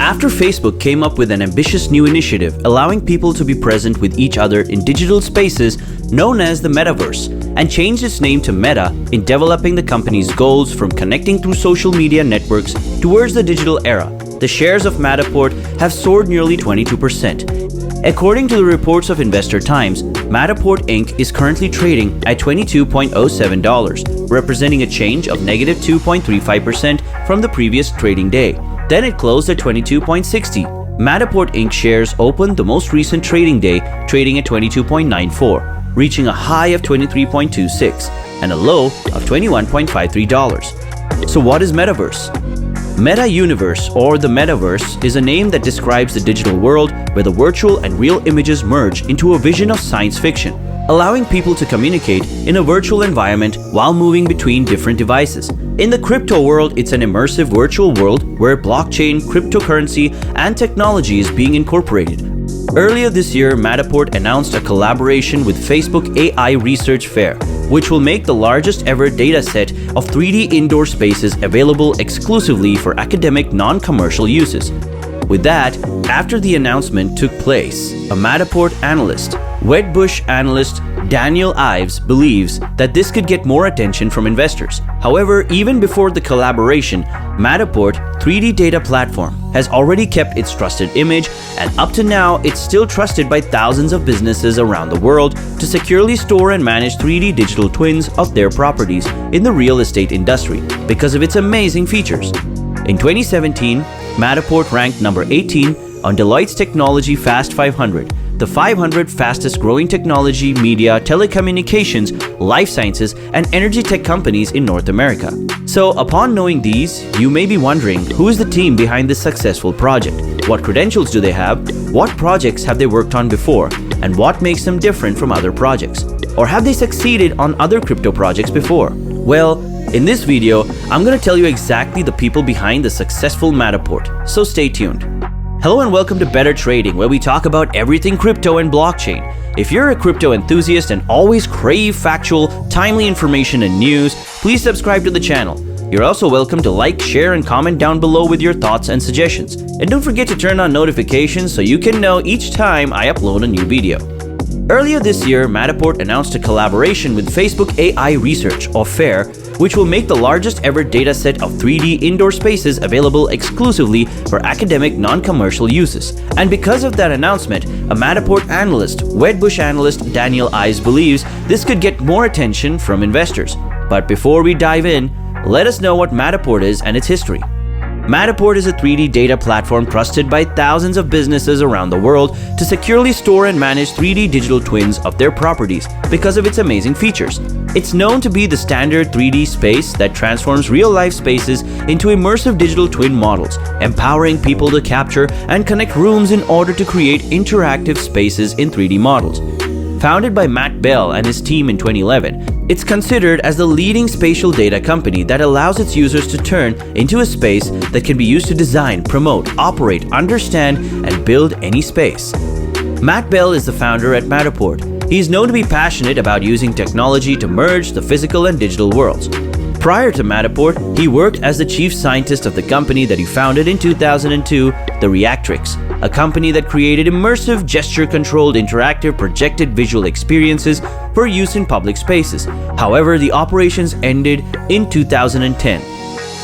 After Facebook came up with an ambitious new initiative allowing people to be present with each other in digital spaces known as the Metaverse, and changed its name to Meta in developing the company's goals from connecting through social media networks towards the digital era, the shares of Matterport have soared nearly 22%. According to the reports of Investor Times, Matterport Inc. is currently trading at $22.07, representing a change of negative 2.35% from the previous trading day. Then it closed at $22.60. Matterport Inc. shares opened the most recent trading day trading at $22.94, reaching a high of $23.26 and a low of $21.53. So what is Metaverse? Meta Universe, or the Metaverse, is a name that describes the digital world where the virtual and real images merge into a vision of science fiction, allowing people to communicate in a virtual environment while moving between different devices. In the crypto world, it's an immersive virtual world where blockchain, cryptocurrency, and technology is being incorporated. Earlier this year, Matterport announced a collaboration with Facebook AI Research Fair, which will make the largest ever dataset of 3D indoor spaces available exclusively for academic non-commercial uses. With that, after the announcement took place, a Matterport analyst, Wedbush analyst Daniel Ives, believes that this could get more attention from investors. However, even before the collaboration, Matterport 3D data platform has already kept its trusted image, and up to now, it's still trusted by thousands of businesses around the world to securely store and manage 3D digital twins of their properties in the real estate industry because of its amazing features. In 2017, Matterport ranked number 18 on Deloitte's Technology Fast 500, the 500 fastest growing technology, media, telecommunications, life sciences, and energy tech companies in North America. So upon knowing these, you may be wondering, who is the team behind this successful project? What credentials do they have? What projects have they worked on before? And what makes them different from other projects? Or have they succeeded on other crypto projects before? Well, in this video, I'm going to tell you exactly the people behind the successful Matterport, so stay tuned. Hello and welcome to Better Trading, where we talk about everything crypto and blockchain. If you're a crypto enthusiast and always crave factual, timely information and news, please subscribe to the channel. You're also welcome to like, share, and comment down below with your thoughts and suggestions. And don't forget to turn on notifications so you can know each time I upload a new video. Earlier this year, Matterport announced a collaboration with Facebook AI Research, or FAIR, which will make the largest ever dataset of 3D indoor spaces available exclusively for academic non-commercial uses. And because of that announcement, a Matterport analyst, Wedbush analyst Daniel Ives, believes this could get more attention from investors. But before we dive in, let us know what Matterport is and its history. Matterport is a 3D data platform trusted by thousands of businesses around the world to securely store and manage 3D digital twins of their properties because of its amazing features. It's known to be the standard 3D space that transforms real-life spaces into immersive digital twin models, empowering people to capture and connect rooms in order to create interactive spaces in 3D models. Founded by Matt Bell and his team in 2011, it's considered as the leading spatial data company that allows its users to turn into a space that can be used to design, promote, operate, understand, and build any space. Matt Bell is the founder at Matterport. He is known to be passionate about using technology to merge the physical and digital worlds. Prior to Matterport, he worked as the chief scientist of the company that he founded in 2002, the Reactrix, a company that created immersive, gesture-controlled, interactive, projected visual experiences for use in public spaces. However, the operations ended in 2010.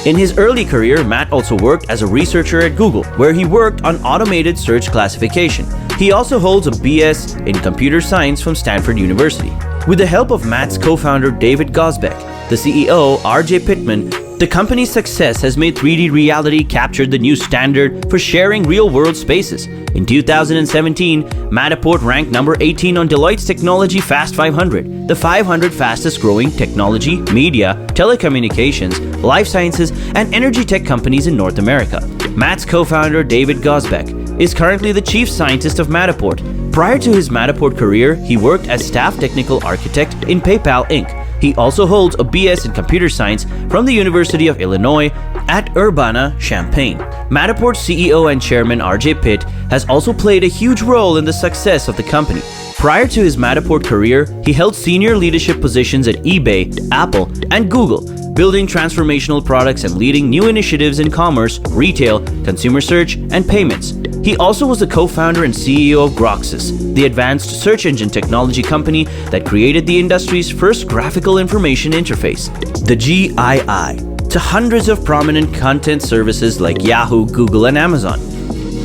In his early career, Matt also worked as a researcher at Google, where he worked on automated search classification. He also holds a BS in computer science from Stanford University. With the help of Matt's co-founder David Gosbeck, the CEO RJ Pittman, the company's success has made 3D reality captured the new standard for sharing real-world spaces. In 2017, Matterport ranked number 18 on Deloitte's Technology Fast 500, the 500 fastest-growing technology, media, telecommunications, life sciences, and energy tech companies in North America. Matt's co-founder David Gosbeck is currently the chief scientist of Matterport. Prior to his Matterport career, he worked as staff technical architect in PayPal Inc. He also holds a BS in computer science from the University of Illinois at Urbana-Champaign. Matterport's CEO and chairman RJ Pitt has also played a huge role in the success of the company. Prior to his Matterport career, he held senior leadership positions at eBay, Apple, and Google. building transformational products and leading new initiatives in commerce, retail, consumer search, and payments. He also was the co-founder and CEO of Groxus, the advanced search engine technology company that created the industry's first graphical information interface, the GII, to hundreds of prominent content services like Yahoo, Google, and Amazon.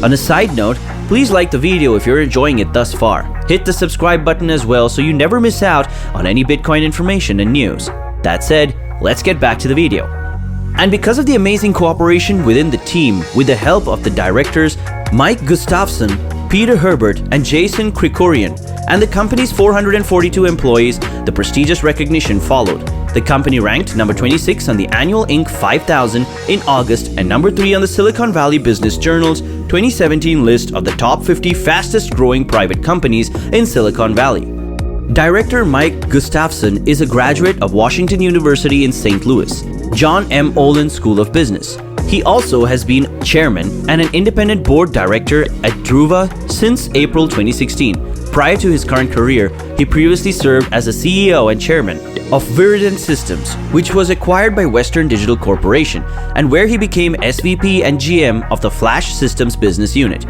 On a side note, please like the video if you're enjoying it thus far. Hit the subscribe button as well so you never miss out on any Bitcoin information and news. That said, let's get back to the video. And because of the amazing cooperation within the team with the help of the directors Mike Gustafsson, Peter Herbert, and Jason Krikorian, and the company's 442 employees, the prestigious recognition followed. The company ranked number 26 on the annual Inc. 5000 in August and number 3 on the Silicon Valley Business Journal's 2017 list of the top 50 fastest growing private companies in Silicon Valley. Director Mike Gustafsson is a graduate of Washington University in St. Louis, John M. Olin School of Business. He also has been chairman and an independent board director at Druva since April 2016. Prior to his current career, he previously served as a CEO and chairman of Virident Systems, which was acquired by Western Digital Corporation, and where he became SVP and GM of the Flash Systems business unit.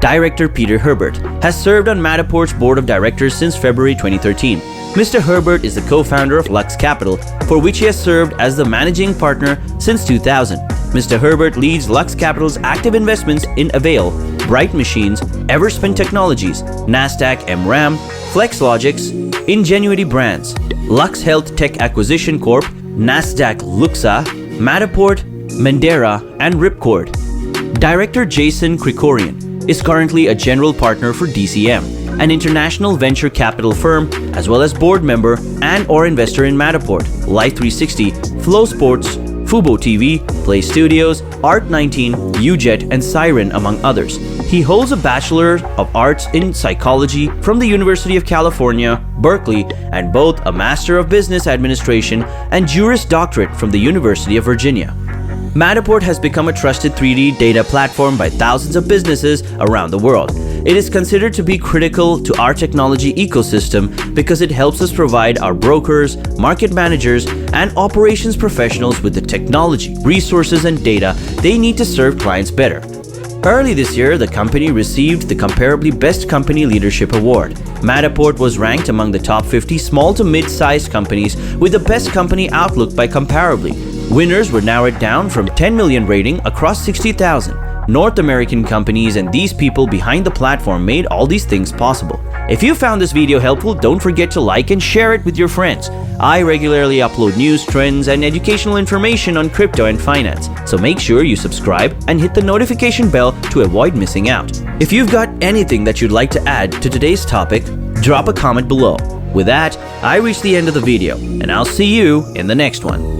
Director Peter Herbert has served on Matterport's board of directors since February 2013. Mr. Herbert is the co-founder of Lux Capital, for which he has served as the managing partner since 2000. Mr. Herbert leads Lux Capital's active investments in Avail, Bright Machines, Everspin Technologies, NASDAQ MRAM, Flex Logix, Ingenuity Brands, Lux Health Tech Acquisition Corp, NASDAQ LUXA, Matterport, Mendaera, and Ripcord. Director Jason Krikorian is currently a general partner for DCM, an international venture capital firm, as well as board member and/or investor in Matterport, Life360, Flow Sports, Fubo TV, Play Studios, Art19, UJet, and Siren, among others. He holds a Bachelor of Arts in Psychology from the University of California, Berkeley, and both a Master of Business Administration and Juris Doctorate from the University of Virginia. Matterport has become a trusted 3D data platform by thousands of businesses around the world. It is considered to be critical to our technology ecosystem because it helps us provide our brokers, market managers, and operations professionals with the technology, resources, and data they need to serve clients better. Early this year, the company received the Comparably Best Company Leadership Award. Matterport was ranked among the top 50 small to mid-sized companies with the best company outlook by Comparably. Winners were narrowed down from 10 million rating across 60,000. North American companies, and these people behind the platform made all these things possible. If you found this video helpful, don't forget to like and share it with your friends. I regularly upload news, trends, and educational information on crypto and finance, so make sure you subscribe and hit the notification bell to avoid missing out. If you've got anything that you'd like to add to today's topic, drop a comment below. With that, I reached the end of the video, and I'll see you in the next one.